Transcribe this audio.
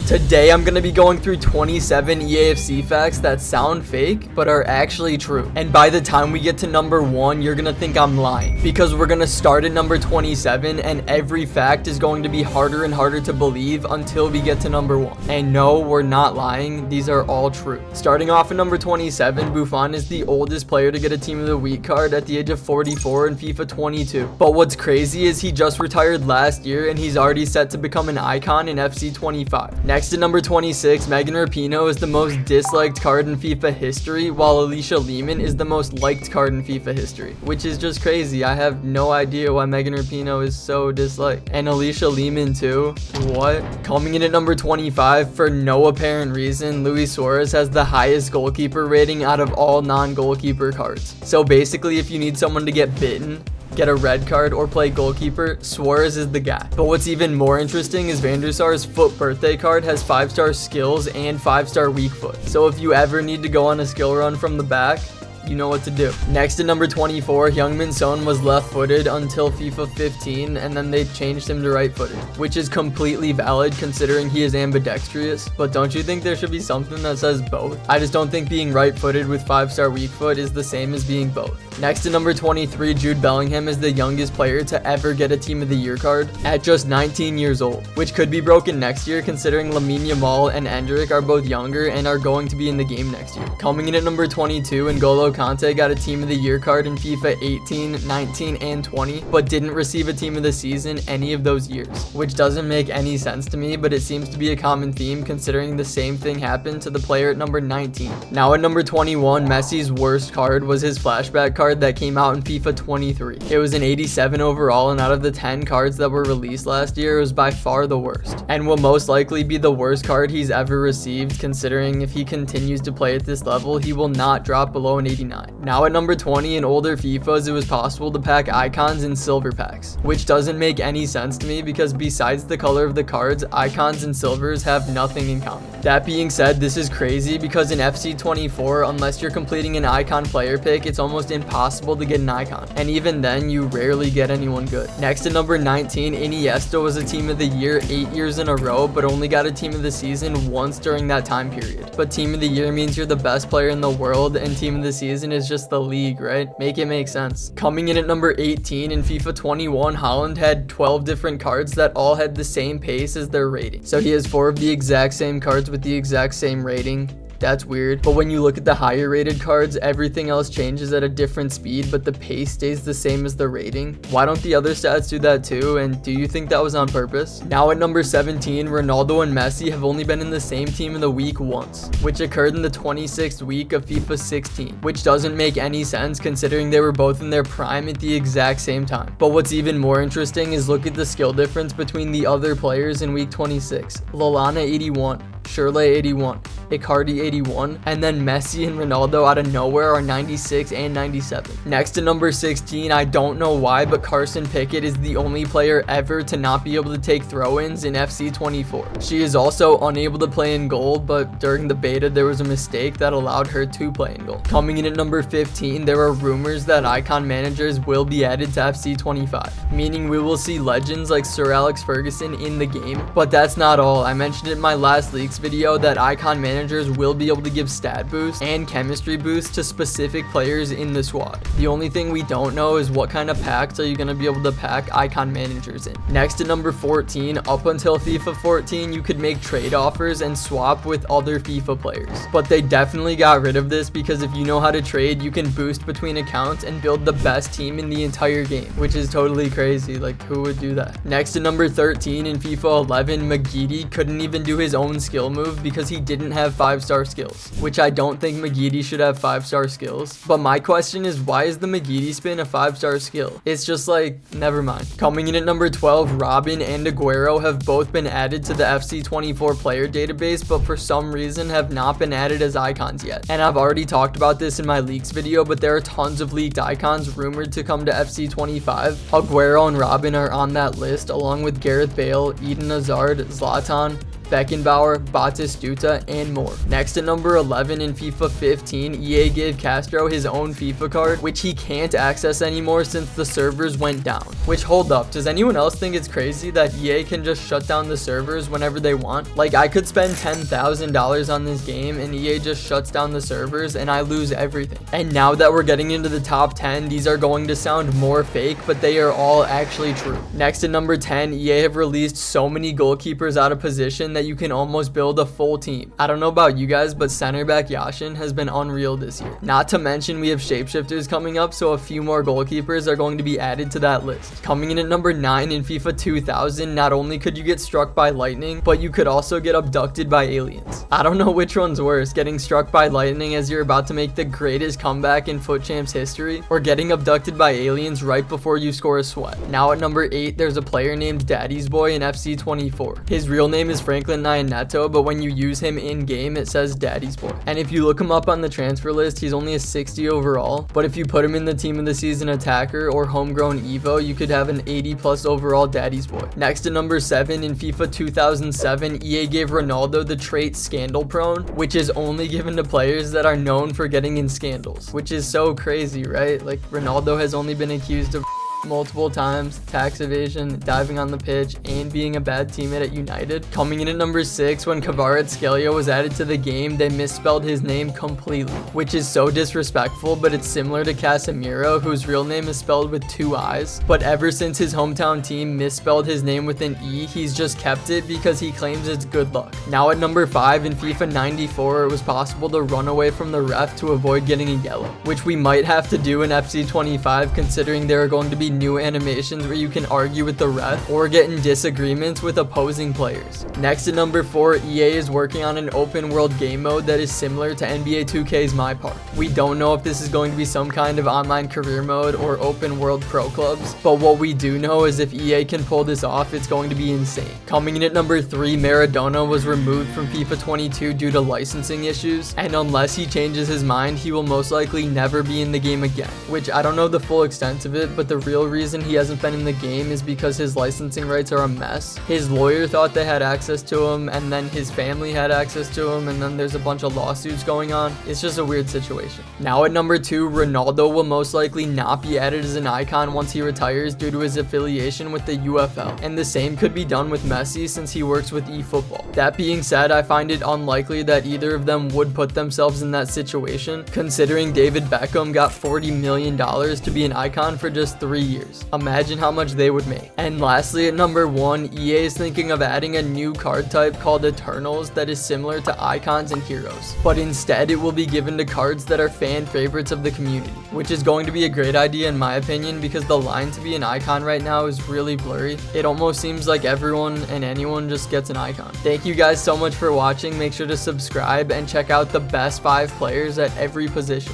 Today I'm going to be going through 27 EAFC facts that sound fake but are actually true. And by the time we get to number 1, you're going to think I'm lying, because we're going to start at number 27 and every fact is going to be harder and harder to believe until we get to number 1. And no, we're not lying. These are all true. Starting off at number 27, Buffon is the oldest player to get a Team of the Week card at the age of 44 in FIFA 22. But what's crazy is he just retired last year and he's already set to become an icon in FC 25. Next at number 26, Megan Rapinoe is the most disliked card in FIFA history, while Alicia Lehmann is the most liked card in FIFA history, which is just crazy. I have no idea why Megan Rapinoe is so disliked. And Alicia Lehmann too? What? Coming in at number 25, for no apparent reason, Luis Suarez has the highest goalkeeper rating out of all non-goalkeeper cards. So basically, if you need someone to get bitten, get a red card, or play goalkeeper, Suarez is the guy. But what's even more interesting is Van der Sar's foot birthday card has 5-star skills and 5-star weak foot. So if you ever need to go on a skill run from the back, you know what to do. Next at number 24, Heung-min Son was left-footed until FIFA 15, and then they changed him to right-footed, which is completely valid considering he is ambidextrous. But don't you think there should be something that says both? I just don't think being right-footed with 5-star weak foot is the same as being both. Next at number 23, Jude Bellingham is the youngest player to ever get a Team of the Year card at just 19 years old, which could be broken next year considering Lamine Yamal and Endrick are both younger and are going to be in the game next year. Coming in at number 22, N'Golo Kante got a Team of the Year card in FIFA 18, 19, and 20, but didn't receive a Team of the Season any of those years, which doesn't make any sense to me, but it seems to be a common theme considering the same thing happened to the player at number 19. Now at number 21, Messi's worst card was his flashback card that came out in FIFA 23. It was an 87 overall, and out of the 10 cards that were released last year, it was by far the worst, and will most likely be the worst card he's ever received, considering if he continues to play at this level, he will not drop below an 89. Now at number 20, in older FIFAs, it was possible to pack icons in silver packs, which doesn't make any sense to me because besides the color of the cards, icons and silvers have nothing in common. That being said, this is crazy because in FC 24, unless you're completing an icon player pick, it's almost impossible to get an icon, and even then, you rarely get anyone good. Next at number 19, Iniesta was a Team of the Year 8 years in a row, but only got a Team of the Season once during that time period. But Team of the Year means you're the best player in the world, and Team of the Season is just the league, right? Make it make sense. Coming in at number 18, in FIFA 21, Haaland had 12 different cards that all had the same pace as their rating. So he has 4 of the exact same cards with the exact same rating. That's weird. But when you look at the higher rated cards, everything else changes at a different speed, but the pace stays the same as the rating. Why don't the other stats do that too? And do you think that was on purpose? Now at number 17, Ronaldo and Messi have only been in the same Team of the Week once, which occurred in the 26th week of FIFA 16, which doesn't make any sense considering they were both in their prime at the exact same time. But what's even more interesting is look at the skill difference between the other players in week 26. Lallana 81, Shirley 81, Icardi 81, and then Messi and Ronaldo out of nowhere are 96 and 97. Next to number 16, I don't know why, but Carson Pickett is the only player ever to not be able to take throw-ins in FC 24. She is also unable to play in goal, but during the beta there was a mistake that allowed her to play in goal. Coming in at number 15, there are rumors that icon managers will be added to FC 25, meaning we will see legends like Sir Alex Ferguson in the game. But that's not all. I mentioned in my last leaks video that icon managers will be able to give stat boosts and chemistry boosts to specific players in the squad. The only thing we don't know is what kind of packs are you going to be able to pack icon managers in. Next to number 14, up until FIFA 14, you could make trade offers and swap with other FIFA players. But they definitely got rid of this because if you know how to trade, you can boost between accounts and build the best team in the entire game, which is totally crazy. Like, who would do that? Next to number 13, in FIFA 11, McGeady couldn't even do his own skill move because he didn't have 5-star skills, which I don't think McGeady should have 5-star skills. But my question is, why is the McGeady spin a 5-star skill? It's just like, never mind. Coming in at number 12, Robin and Aguero have both been added to the FC 24 player database, but for some reason have not been added as icons yet. And I've already talked about this in my leaks video, but there are tons of leaked icons rumored to come to FC 25. Aguero and Robin are on that list, along with Gareth Bale, Eden Hazard, Zlatan, Beckenbauer, Batistuta, and more. Next at number 11 in FIFA 15, EA gave Castro his own FIFA card, which he can't access anymore since the servers went down. Which, hold up, does anyone else think it's crazy that EA can just shut down the servers whenever they want? Like, I could spend $10,000 on this game and EA just shuts down the servers and I lose everything. And now that we're getting into the top 10, these are going to sound more fake, but they are all actually true. Next at number 10, EA have released so many goalkeepers out of position that you can almost build a full team. I don't know about you guys, but center back Yashin has been unreal this year. Not to mention we have shapeshifters coming up, so a few more goalkeepers are going to be added to that list. Coming in at number 9 in FIFA 2000, not only could you get struck by lightning, but you could also get abducted by aliens. I don't know which one's worse, getting struck by lightning as you're about to make the greatest comeback in FUT Champs history, or getting abducted by aliens right before you score a sweat. Now at number 8, there's a player named Daddy's Boy in FC 24. His real name is Franklin Nyaneto, but when you use him in game, it says Daddy's Boy. And if you look him up on the transfer list, he's only a 60 overall, but if you put him in the team of the season attacker or homegrown Evo, you could have an 80 plus overall Daddy's Boy. Next at number 7 in FIFA 2007, EA gave Ronaldo the trait Scandal Prone, which is only given to players that are known for getting in scandals, which is so crazy, right? Like, Ronaldo has only been accused of multiple times, tax evasion, diving on the pitch, and being a bad teammate at United. Coming in at number 6, when Kvaratskhelia was added to the game, they misspelled his name completely, which is so disrespectful, but it's similar to Casemiro, whose real name is spelled with 2 I's. But ever since his hometown team misspelled his name with an E, he's just kept it because he claims it's good luck. Now at number 5, in FIFA 94, it was possible to run away from the ref to avoid getting a yellow, which we might have to do in FC 25 considering there are going to be new animations where you can argue with the ref or get in disagreements with opposing players. Next at number 4, EA is working on an open world game mode that is similar to NBA 2K's My Park. We don't know if this is going to be some kind of online career mode or open world pro clubs, but what we do know is if EA can pull this off, it's going to be insane. Coming in at number 3, Maradona was removed from FIFA 22 due to licensing issues, and unless he changes his mind, he will most likely never be in the game again, which I don't know the full extent of it, but the real reason he hasn't been in the game is because his licensing rights are a mess. His lawyer thought they had access to him, and then his family had access to him, and then there's a bunch of lawsuits going on. It's just a weird situation. Now at number 2, Ronaldo will most likely not be added as an icon once he retires due to his affiliation with the UFL, and the same could be done with Messi since he works with eFootball. That being said, I find it unlikely that either of them would put themselves in that situation, considering David Beckham got $40 million to be an icon for just 3 years. Imagine how much they would make. And lastly, at number 1, EA is thinking of adding a new card type called Eternals that is similar to icons and heroes, but instead it will be given to cards that are fan favorites of the community, which is going to be a great idea in my opinion because the line to be an icon right now is really blurry. It almost seems like everyone and anyone just gets an icon. Thank you guys so much for watching. Make sure to subscribe and check out the best 5 players at every position.